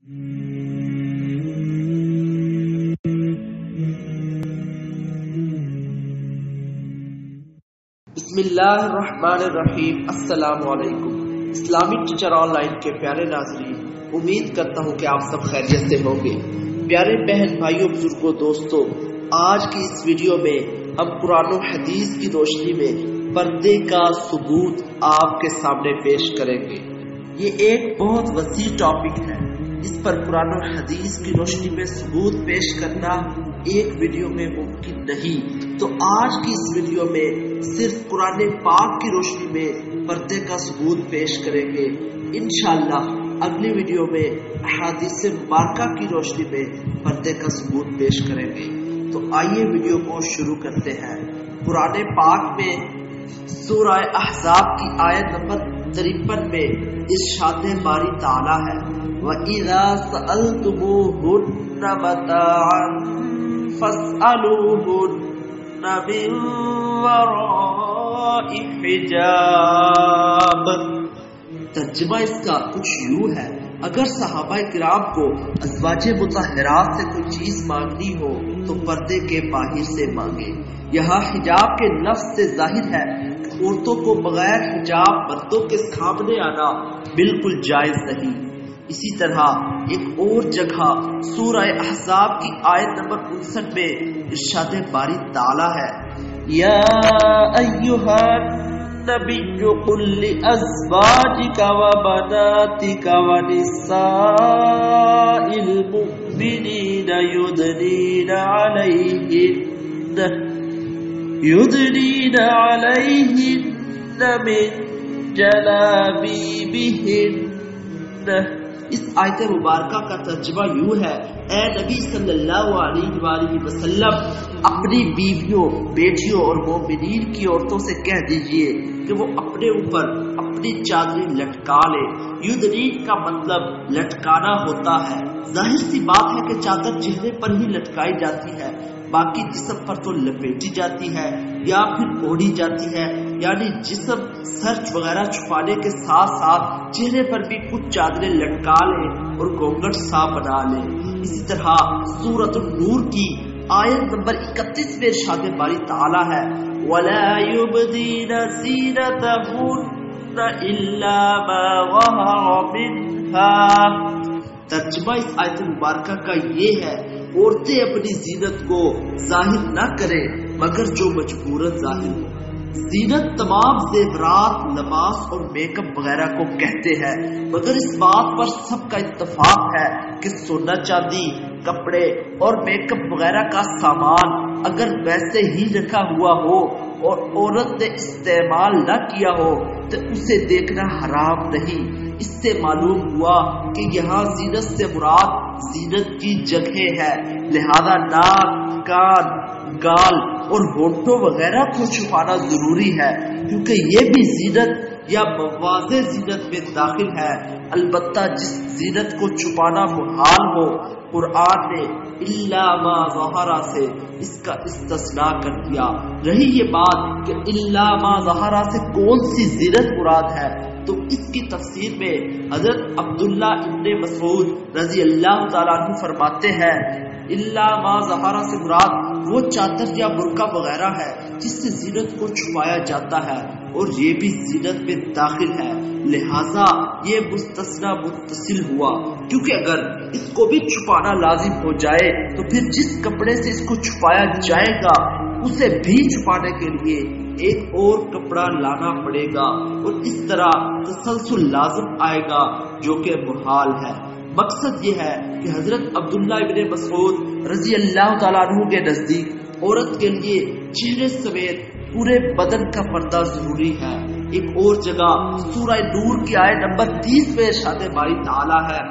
بسم اللہ الرحمن الرحیم۔ السلام علیکم اسلامک ٹیچر آن لائن کے پیارے ناظرین، امید کرتا ہوں کہ آپ سب خیریت سے ہوں گے۔ پیارے بہن بھائیوں، بزرگوں، دوستوں، آج کی اس ویڈیو میں ہم قرآن و حدیث کی روشنی میں پردے کا ثبوت آپ کے سامنے پیش کریں گے۔ یہ ایک بہت وسیع ٹاپک ہے، اس پر قرآن و حدیث کی روشنی میں ثبوت پیش کرنا ایک ویڈیو میں ممکن نہیں، تو آج کی اس ویڈیو میں صرف قرآن پاک کی روشنی میں پردے کا ثبوت پیش کریں گے۔ انشاءاللہ اگلی ویڈیو میں احادیث مبارکہ کی روشنی میں پردے کا ثبوت پیش کریں گے۔ تو آئیے ویڈیو کو شروع کرتے ہیں۔ قرآن پاک میں سورہ احزاب کی آیت نمبر 53 میں ارشاد باری تعالی ہے، وَإِذَا سَأَلْتُمُوهُنَّ مَتَاعًا فَاسْأَلُوهُنَّ مِنْ وَرَاءِ حِجَابٍ۔ ترجمہ اس کا کچھ یوں ہے، اگر صحابہ کرام کو ازواج مطہرات سے کوئی چیز مانگنی ہو تو پردے کے باہر سے مانگے۔ یہاں حجاب کے لفظ سے ظاہر ہے کہ عورتوں کو بغیر حجاب مردوں کے سامنے آنا بالکل جائز نہیں۔ اسی طرح ایک اور جگہ سورہ احزاب کی آیت نمبر 59 میں ارشاد باری تعالی ہے، یا ایھا النبی قل لازواجک وبناتک ونساء المؤمنین یدنین علیہن من جلابیبہن۔ اس آیت مبارکہ کا ترجمہ یوں ہے، اے نبی صلی اللہ علیہ وآلہ وسلم اپنی بیویوں، بیٹیوں اور مومنین کی عورتوں سے کہہ دیجئے کہ وہ اپنے اوپر اپنی چادریں لٹکا لیں۔ یدنین کا مطلب لٹکانا ہوتا ہے۔ ظاہر سی بات ہے کہ چادر چہرے پر ہی لٹکائی جاتی ہے، باقی جسم پر تو لپیٹی جاتی ہے یا پھر اوڑھی جاتی ہے، یعنی جسم سرچ وغیرہ چھپانے کے ساتھ ساتھ چہرے پر بھی کچھ چادریں لٹکا لیں اور گھونگھٹ سا بنا لیں۔ اسی طرح سورۃ النور کی آیت نمبر 31 میں ارشاد باری تعالی ہے، وَلَا يُبْدِينَ زِينَتَهُنَّ إِلَّا مَا ظَهَرَ مِنْهَا۔ ترجمہ اس آیت مبارکہ کا یہ ہے، عورتیں اپنی زینت کو ظاہر نہ کریں مگر جو مجبوراً ظاہر ہو۔ زینت تمام زیورات، لباس اور میک اپ وغیرہ کو کہتے ہیں، مگر اس بات پر سب کا اتفاق ہے کہ سونا چاندی، کپڑے اور میک اپ وغیرہ کا سامان اگر ویسے ہی رکھا ہوا ہو اور عورت نے استعمال نہ کیا ہو تو اسے دیکھنا حرام نہیں۔ اس سے معلوم ہوا کہ یہاں زینت سے مراد زینت کی جگہ ہے، لہذا ناک، کان، گال اور ہونٹوں وغیرہ کو چھپانا ضروری ہے، کیونکہ یہ بھی زینت یا مواضع زینت میں داخل ہے۔ البتہ جس زینت کو چھپانا محال ہو، قرآن نے الا ما ظہر سے اس کا استثناء کر دیا۔ رہی یہ بات کہ الا ما ظہر سے کون سی زینت مراد ہے، تو اس کی تفسیر میں حضرت عبداللہ ابن مسعود رضی اللہ تعالیٰ عنہ فرماتے ہیں، الا ما ظہر سے مراد وہ چادر یا برقع وغیرہ ہے جس سے زینت کو چھپایا جاتا ہے، اور یہ بھی زینت میں داخل ہے، لہذا یہ مستثنی متصل ہوا، کیونکہ اگر اس کو بھی چھپانا لازم ہو جائے تو پھر جس کپڑے سے اس کو چھپایا جائے گا اسے بھی چھپانے کے لیے ایک اور کپڑا لانا پڑے گا، اور اس طرح تسلسل لازم آئے گا جو کہ محال ہے۔ مقصد یہ ہے کہ حضرت عبداللہ ابن مسعود رضی اللہ تعالیٰ عنہ کے نزدیک عورت کے لیے چہرے سمیت پورے بدن کا پردہ ضروری ہے۔ ایک اور جگہ سورہ نور کی آیت نمبر 30 میں ارشاد باری تعالی ہے،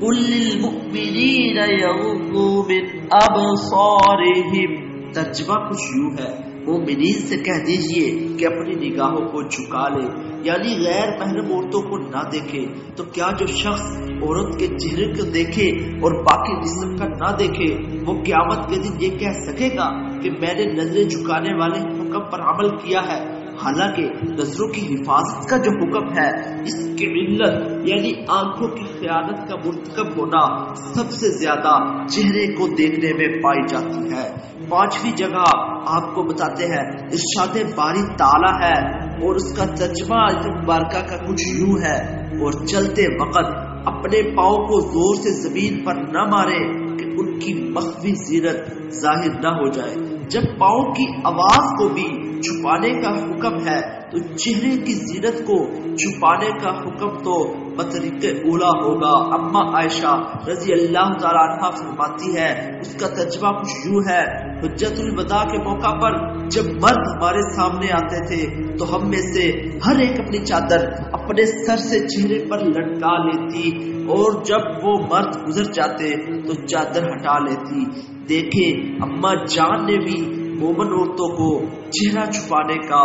قُل لِّلْمُؤْمِنِينَ يَغُضُّوا مِنْ أَبْصَارِهِمْ۔ ترجمہ کچھ یوں ہے، مومنین سے کہہ دیجئے کہ اپنی نگاہوں کو جھکا لے، یعنی غیر محرم عورتوں کو نہ دیکھے۔ تو کیا جو شخص عورت کے چہرے کو دیکھے اور باقی جسم کا نہ دیکھے، وہ قیامت کے دن یہ کہہ سکے گا کہ میں نے نظریں جھکانے والے حکم پر عمل کیا ہے؟ حالانکہ نظروں کی حفاظت کا جو حکم ہے اس کی علت یعنی آنکھوں کی خیانت کا مرتکب ہونا سب سے زیادہ چہرے کو دیکھنے میں پائی جاتی ہے۔ پانچویں جگہ آپ کو بتاتے ہیں ارشاد باری تعالی ہے اور اس کا ترجمہ آیت مبارکہ کا کچھ یوں ہے، اور چلتے وقت اپنے پاؤں کو زور سے زمین پر نہ مارے کہ ان کی مخفی زینت ظاہر نہ ہو جائے۔ جب پاؤں کی آواز کو بھی چھپانے کا حکم ہے تو چہرے کی زینت کو چھپانے کا حکم تو بطریق اولا ہوگا۔ اما عائشہ رضی اللہ تعالیٰ عنہ فرماتی ہے، اس کا ترجمہ کچھ یوں ہے، حجت الوداع کے موقع پر جب مرد ہمارے سامنے آتے تھے تو ہم میں سے ہر ایک اپنی چادر اپنے سر سے چہرے پر لٹکا لیتی، اور جب وہ مرد گزر جاتے تو چادر ہٹا لیتی۔ دیکھیں اما جان نے بھی مومن عورتوں کو چہرہ چھپانے کا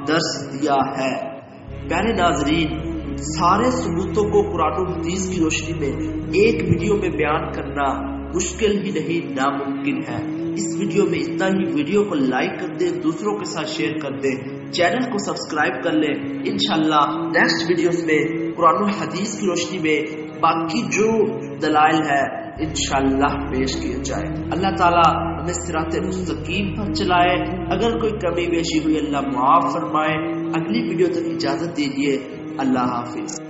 درس دیا ہے۔ پیارے ناظرین، سارے ثبوتوں کو قرآن و حدیث کی روشنی میں ایک ویڈیو میں بیان کرنا مشکل ہی نہیں ناممکن ہے۔ اس ویڈیو میں اتنا ہی۔ ویڈیو کو لائک کر دیں، دوسروں کے ساتھ شیئر کر دیں، چینل کو سبسکرائب کر لیں۔ انشاءاللہ نیکسٹ ویڈیوز میں قرآن و حدیث کی روشنی میں باقی جو دلائل ہے انشاءاللہ پیش کیے جائے۔ اللہ تعالیٰ ہمیں صراط مستقیم پر چلائے۔ اگر کوئی کمی بیشی ہوئی اللہ معاف فرمائے۔ اگلی ویڈیو تک اجازت دیجیے۔ اللہ حافظ۔